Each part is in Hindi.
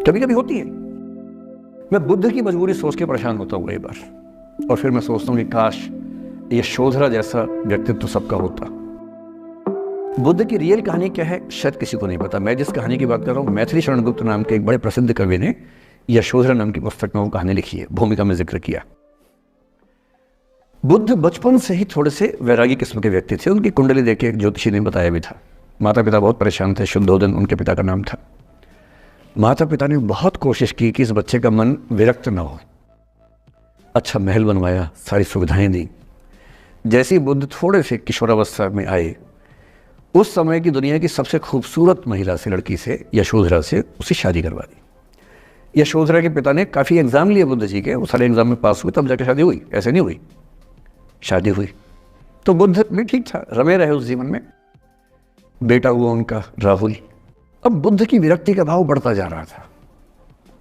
कभी कभी होती है। मैं बुद्ध की मजबूरी सोच के परेशान होता हूँ कई बार, और फिर मैं सोचता हूँ कि काश ये यशोधरा जैसा व्यक्तित्व सबका होता। बुद्ध की रियल कहानी क्या है शायद किसी को नहीं पता। मैं जिस कहानी की बात कर रहा हूँ, मैथिली शरण गुप्त नाम के एक बड़े प्रसिद्ध कवि ने यशोधरा नाम की पुस्तक में वो कहानी लिखी है, भूमिका में जिक्र किया। बुद्ध बचपन से ही थोड़े से वैरागी किस्म के व्यक्ति थे। उनकी कुंडली देख के एक ज्योतिषी ने बताया भी था। माता पिता बहुत परेशान थे। शुद्धोदन उनके पिता का नाम था। माता पिता ने बहुत कोशिश की कि इस बच्चे का मन विरक्त ना हो। अच्छा महल बनवाया, सारी सुविधाएं दी। जैसे ही बुद्ध थोड़े से किशोरावस्था में आए, उस समय की दुनिया की सबसे खूबसूरत महिला से, लड़की से, यशोधरा से उसकी शादी करवा दी। यशोधरा के पिता ने काफ़ी एग्जाम लिए बुद्ध जी के, वो सारे एग्जाम में पास हुए तब जाकर शादी हुई, ऐसे नहीं हुई। शादी हुई तो बुद्ध भी ठीक था, रमे रहे उस जीवन में। बेटा हुआ उनका राहुल। अब बुद्ध की विरक्ति का भाव बढ़ता जा रहा था।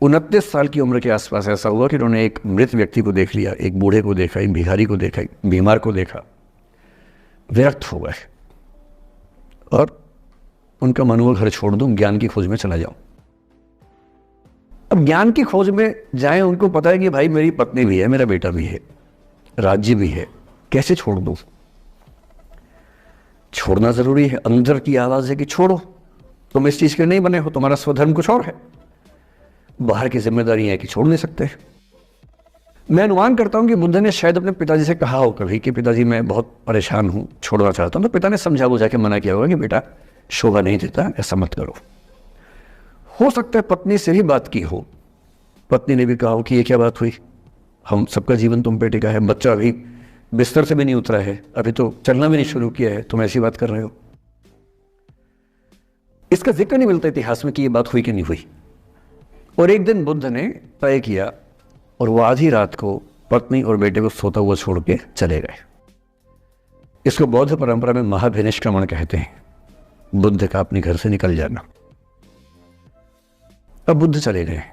29 साल की उम्र के आसपास ऐसा हुआ कि उन्होंने एक मृत व्यक्ति को देख लिया, एक बूढ़े को देखा, एक भिखारी को देखा, एक बीमार को देखा। विरक्त हो गए और उनका मन हुआ घर छोड़ दूं, ज्ञान की खोज में चला जाऊं। अब ज्ञान की खोज में जाएं, उनको पता है कि भाई मेरी पत्नी भी है, मेरा बेटा भी है, राज्य भी है, कैसे छोड़ दूं? छोड़ना जरूरी है। अंदर की आवाज है कि छोड़ो, तुम इस चीज के नहीं बने हो, तुम्हारा स्वधर्म कुछ और है। बाहर की जिम्मेदारी है कि छोड़ नहीं सकते। मैं अनुमान करता हूं कि बुद्ध ने शायद अपने पिताजी से कहा हो कभी कि पिताजी मैं बहुत परेशान हूं, छोड़ना चाहता हूं। तो पिता ने समझा बुझा के मना किया होगा कि बेटा शोभा नहीं देता, ऐसा मत करो। हो सकता है पत्नी से भी बात की हो। पत्नी ने भी कहा हो कि ये क्या बात हुई, हम सबका जीवन तुम पे टिका है, बच्चा अभी बिस्तर से भी नहीं उतरा है, अभी तो चलना भी नहीं शुरू किया है, तुम ऐसी बात कर रहे हो। इसका जिक्र नहीं मिलता इतिहास में कि ये बात हुई कि नहीं हुई। और एक दिन बुद्ध ने तय किया और वो आधी रात को पत्नी और बेटे को सोता हुआ छोड़ के चले गए। इसको बौद्ध परंपरा में महाभिनिष्क्रमण कहते हैं, बुद्ध का अपने घर से निकल जाना। अब बुद्ध चले गए,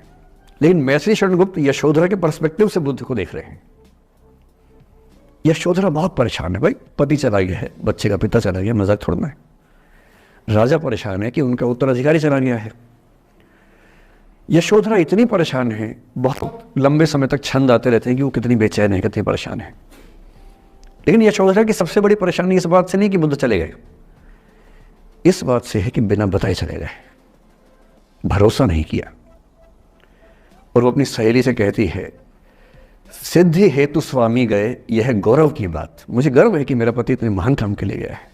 लेकिन मैथिली शरण गुप्त यशोधरा के पर्सपेक्टिव से बुद्ध को देख रहे हैं। यशोधरा बहुत परेशान है, भाई पति चला गया है, बच्चे का पिता चला गया, मजाक थोड़ना है। राजा परेशान है कि उनका उत्तराधिकारी चला गया है। यशोधरा इतनी परेशान है, बहुत लंबे समय तक छंद आते रहते हैं कि वो कितनी बेचैन है, कितनी परेशान है। लेकिन यशोधरा की सबसे बड़ी परेशानी इस बात से नहीं कि बुद्ध चले गए, इस बात से है कि बिना बताए चले गए, भरोसा नहीं किया। और वो अपनी सहेली से कहती है, सिद्धि हेतु स्वामी गए, यह गौरव की बात। मुझे गर्व है कि मेरा पति इतने महान काम के लिए गया है।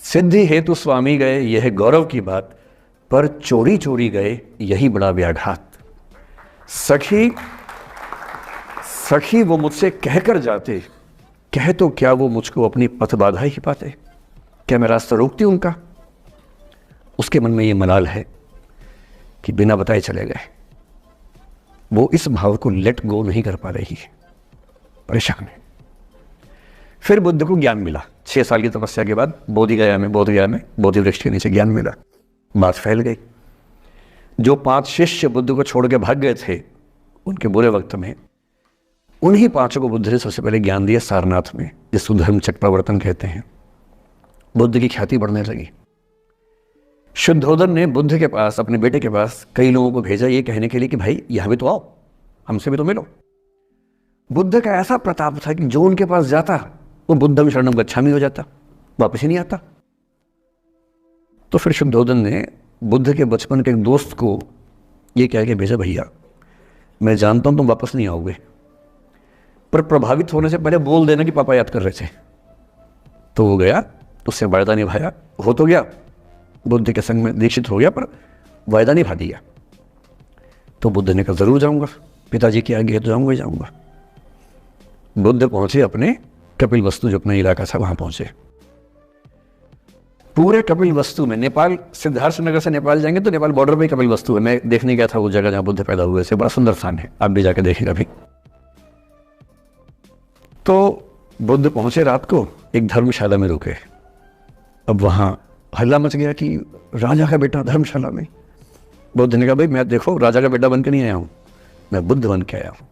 सिद्धि हेतु स्वामी गए, यह गौरव की बात, पर चोरी चोरी गए, यही बड़ा व्याघात। सखी सखी वो मुझसे कहकर जाते, कह तो क्या वो मुझको अपनी पथ बाधा ही पाते, क्या मैं रास्ता रोकती उनका? उसके मन में ये मलाल है कि बिना बताए चले गए। वो इस भाव को लेट गो नहीं कर पा रही है, परेशान है। फिर बुद्ध को ज्ञान मिला 6 साल की तपस्या के बाद, बोधगया में बोधि वृक्ष के नीचे ज्ञान मिला। बात फैल गई। जो 5 शिष्य बुद्ध को छोड़ के भाग गए थे उनके बुरे वक्त में, उन्हीं 5 को बुद्ध ने सबसे पहले ज्ञान दिया सारनाथ में, जिसको धर्म चक्रावर्तन कहते हैं। बुद्ध की ख्याति बढ़ने लगी। शुद्धोदन ने बुद्ध के पास, अपने बेटे के पास कई लोगों को भेजा ये कहने के लिए कि भाई यहां भी तो आओ, हमसे भी तो मिलो। बुद्ध का ऐसा प्रताप था कि जो उनके पास जाता वो बुद्धम शरणम गच्छामि हो जाता, वापस ही नहीं आता। तो फिर शुद्धोदन ने बुद्ध के बचपन के एक दोस्त को ये कह के भेजा, भैया मैं जानता हूं तुम वापस नहीं आओगे, पर प्रभावित होने से पहले बोल देना कि पापा याद कर रहे थे। तो वो गया, उससे वायदा निभाया, हो तो गया, बुद्ध के संग में दीक्षित हो गया, पर वायदा निभा दिया। तो बुद्ध ने कहा जरूर जाऊंगा, पिताजी की आज्ञा है तो जाऊंगा ही जाऊंगा। बुद्ध पहुंचे अपने कपिल वस्तु, जो अपना इलाका था, वहां पहुंचे। पूरे कपिल वस्तु में, नेपाल सिद्धार्थ नगर से नेपाल जाएंगे तो नेपाल बॉर्डर पे कपिल वस्तु है। मैं देखने गया था वो जगह जहां बुद्ध पैदा हुए थे, बड़ा सुंदर स्थान है, आप भी जाके देखिएगा भी। तो बुद्ध पहुंचे रात को, एक धर्मशाला में रुके। अब वहां हल्ला मच गया कि राजा का बेटा धर्मशाला में। बुद्ध ने कहा भाई मैं देखो राजा का बेटा बन के नहीं आया हूं, मैं बुद्ध बन के आया हूं।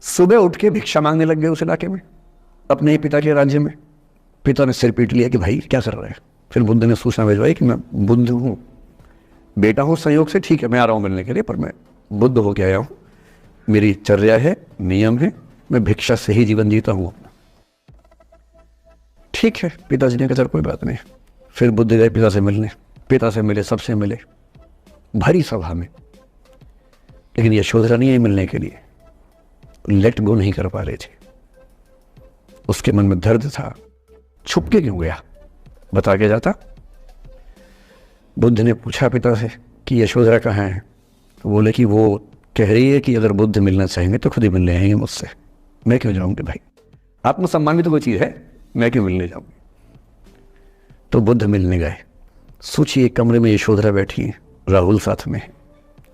सुबह उठ के भिक्षा मांगने लग गए उस इलाके में, अपने ही पिता के राज्य में। पिता ने सिर पीट लिया कि भाई क्या कर रहे हैं। फिर बुद्ध ने सूचना भिजवाई कि मैं बुद्ध हूं, बेटा हूँ संयोग से, ठीक है, मैं आ रहा हूँ मिलने के लिए, पर मैं बुद्ध होके आया हूँ, मेरी चर्या है, नियम है, मैं भिक्षा से ही जीवन जीता हूँ अपना। ठीक है, पिताजी ने कहा चल कोई बात नहीं। फिर बुद्ध गए पिता से मिलने, पिता से मिले, सबसे मिले, भरी सभा में, लेकिन यशोधरा नहीं आई मिलने के लिए, लेट गो नहीं कर पा रहे थे। उसके मन में दर्द था, छुप के क्यों गया, बता के जाता। बुद्ध ने पूछा पिता से कि यशोधरा कहाँ है, तो बोले कि वो कह रही है कि अगर बुद्ध मिलना चाहेंगे तो खुद ही मिलने आएंगे मुझसे, मैं क्यों जाऊंगी भाई, आत्मसम्मान भी तो कोई चीज़ है, मैं क्यों मिलने जाऊंगी। तो बुद्ध मिलने गए। सोचिए कमरे में यशोधरा बैठी है, राहुल साथ में।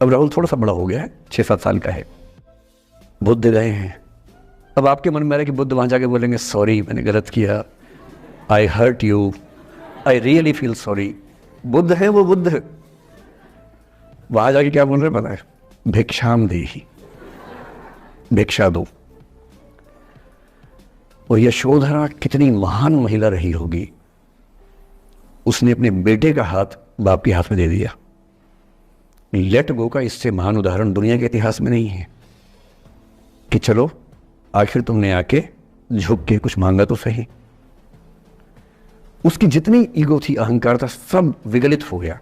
अब राहुल थोड़ा सा बड़ा हो गया है, 6-7 साल का है। बुद्ध गए हैं। अब आपके मन में आ रहा है कि बुद्ध वहां जाके बोलेंगे सॉरी मैंने गलत किया, I hurt you, I really feel sorry. बुद्ध है वो बुद्ध, वहां जाके क्या बोल रहे पता है, भिक्षाम देहि, भिक्षा दो। और यशोधरा कितनी महान महिला रही होगी, उसने अपने बेटे का हाथ बाप के हाथ में दे दिया। लेट गो का इससे महान उदाहरण दुनिया के इतिहास में नहीं है कि चलो आखिर तुमने आके झुक के कुछ मांगा तो सही। उसकी जितनी ईगो थी, अहंकार था, सब विगलित हो गया।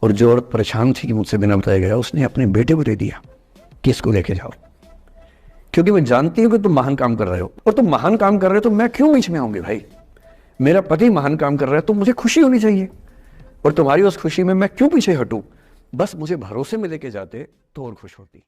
और जो औरत परेशान थी कि मुझसे बिना बताया गया, उसने अपने बेटे को दे दिया कि इसको लेके जाओ, क्योंकि मैं जानती हूं कि तुम महान काम कर रहे हो, और तुम महान काम कर रहे हो तो मैं क्यों बीच में आऊंगी भाई, मेरा पति महान काम कर रहा है तो मुझे खुशी होनी चाहिए, और तुम्हारी उस खुशी में मैं क्यों पीछे हटूं। बस मुझे भरोसे में लेके जाते तो और खुश होती।